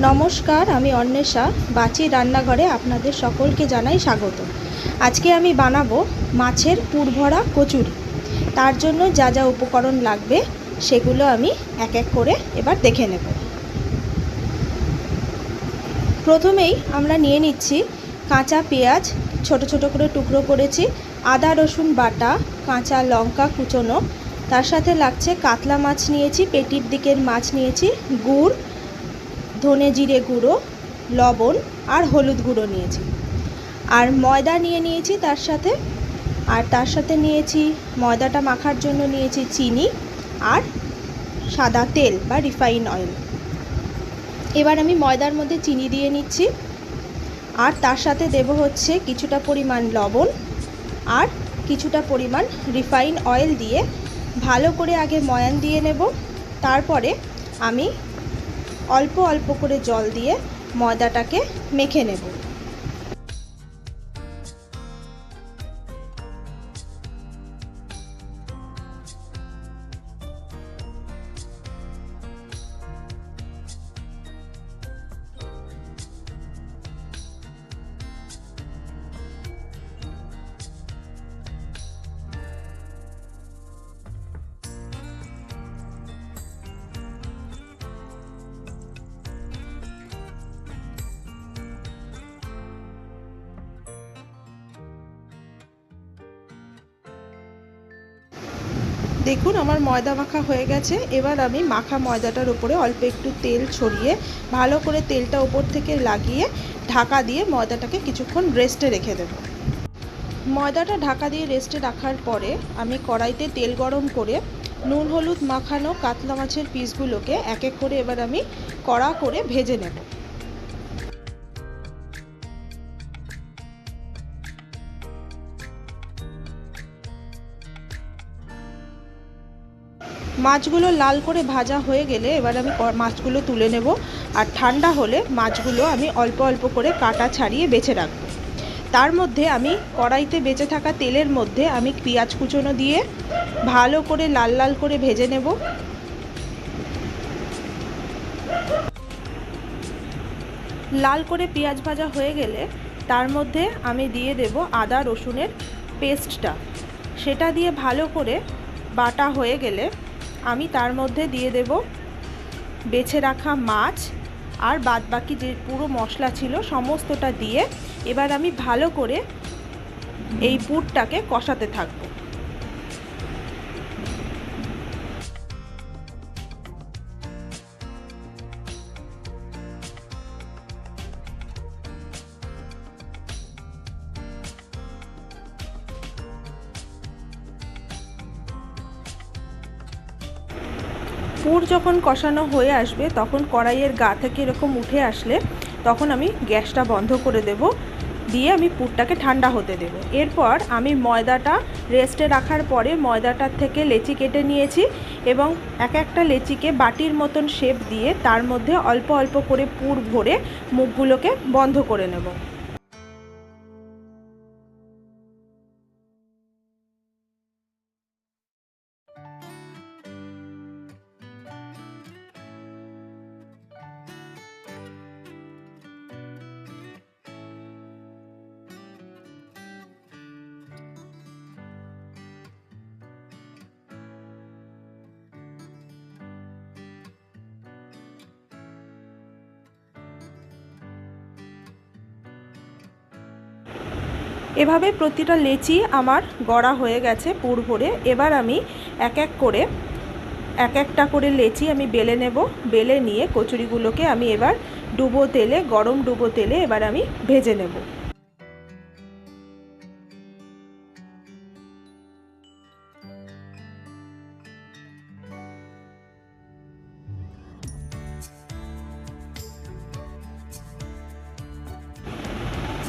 নমস্কার, আমি অন্বেষা বাচি রান্নাঘরে আপনাদের সকলকে জানাই স্বাগত। আজকে আমি বানাবো মাছের পুরভরা কচুরি। তার জন্য যা যা উপকরণ লাগবে সেগুলো আমি এক এক করে এবার দেখে নেব। প্রথমেই আমরা নিয়ে নিচ্ছি কাঁচা পেঁয়াজ, ছোট ছোট করে টুকরো করেছি, আদা রসুন বাটা, কাঁচা লঙ্কা কুচোনো, তার সাথে লাগছে কাতলা মাছ নিয়েছি, পেটির দিকের মাছ নিয়েছি, গুড়, ধনে জিরে গুঁড়ো, লবণ আর হলুদ গুঁড়ো নিয়েছি, আর ময়দা নিয়ে নিয়েছি তার সাথে নিয়েছি ময়দাটা মাখার জন্য নিয়েছি চিনি আর সাদা তেল বা রিফাইন অয়েল। এবার আমি ময়দার মধ্যে চিনি দিয়ে নিচ্ছি, আর তার সাথে দেব হচ্ছে কিছুটা পরিমাণ লবণ আর কিছুটা পরিমাণ রিফাইন অয়েল দিয়ে ভালো করে আগে ময়ান দিয়ে নেব। তারপরে আমি অল্প অল্প করে জল দিয়ে ময়দাটাকে মেখে নেব। দেখুন আমার ময়দা মাখা হয়ে গেছে। এবার আমি মাখা ময়দাটার উপরে অল্প একটু তেল ছড়িয়ে ভালো করে তেলটা উপর থেকে লাগিয়ে ঢাকা দিয়ে ময়দাটাকে কিছুক্ষণ রেস্টে রেখে দেব। ময়দাটা ঢাকা দিয়ে রেস্টে রাখার পরে আমি কড়াইতে তেল গরম করে নুন হলুদ মাখানো কাতলা মাছের পিসগুলোকে এক এক করে এবার আমি কড়া করে ভেজে নেব। মাছগুলো লাল করে ভাজা হয়ে গেলে এবার আমি মাছগুলো তুলে নেব, আর ঠান্ডা হলে মাছগুলো আমি অল্প অল্প করে কাটা ছাড়িয়ে বেছে রাখব। তার মধ্যে আমি কড়াইতে বেঁচে থাকা তেলের মধ্যে আমি পেঁয়াজ কুচোনো দিয়ে ভালো করে লাল লাল করে ভেজে নেব। লাল করে পেঁয়াজ ভাজা হয়ে গেলে তার মধ্যে আমি দিয়ে দেব আদা রসুনের পেস্টটা। সেটা দিয়ে ভালো করে বাটা হয়ে গেলে আমি তার মধ্যে দিয়ে দেব বেছে রাখা মাছ আর বাদবাকি যে পুরো মশলা ছিল সমস্তটা দিয়ে এবার আমি ভালো করে এই পুরটাকে কষাতে থাকব। পুর যখন কষানো হয়ে আসবে তখন কড়াইয়ের গা থেকে এরকম উঠে আসলে তখন আমি গ্যাসটা বন্ধ করে দেব, দিয়ে আমি পুরটাকে ঠান্ডা হতে দেব। এরপর আমি ময়দাটা রেস্টে রাখার পরে ময়দাটার থেকে লেচি কেটে নিয়েছি এবং এক একটা লেচিকে বাটির মতন শেপ দিয়ে তার মধ্যে অল্প অল্প করে পুর ভরে মুখগুলোকে বন্ধ করে নেব। এভাবে প্রতিটা লেচি আমার গড়া হয়ে গেছে পুর ভরে। এবার আমি এক একটা করে লেচি আমি বেলে নেব। বেলে নিয়ে কচুরিগুলোকে আমি এবার গরম ডুবো তেলে এবার আমি ভেজে নেব।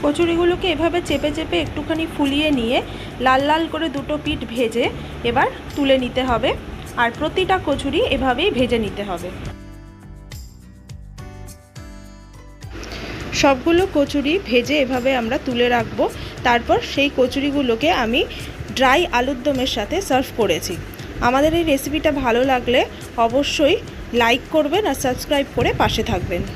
কচুরিগুলোকে এভাবে চেপে চেপে একটুখানি ফুলিয়ে নিয়ে লাল লাল করে দুটো পিঠ ভেজে এবার তুলে নিতে হবে, আর প্রতিটা কচুরি এভাবেই ভেজে নিতে হবে। সবগুলো কচুরি ভেজে এভাবে আমরা তুলে রাখবো। তারপর সেই কচুরিগুলোকে আমি ড্রাই আলুর দমের সাথে সার্ভ করেছি। আমাদের এই রেসিপিটা ভালো লাগলে অবশ্যই লাইক করবেন আর সাবস্ক্রাইব করে পাশে থাকবেন।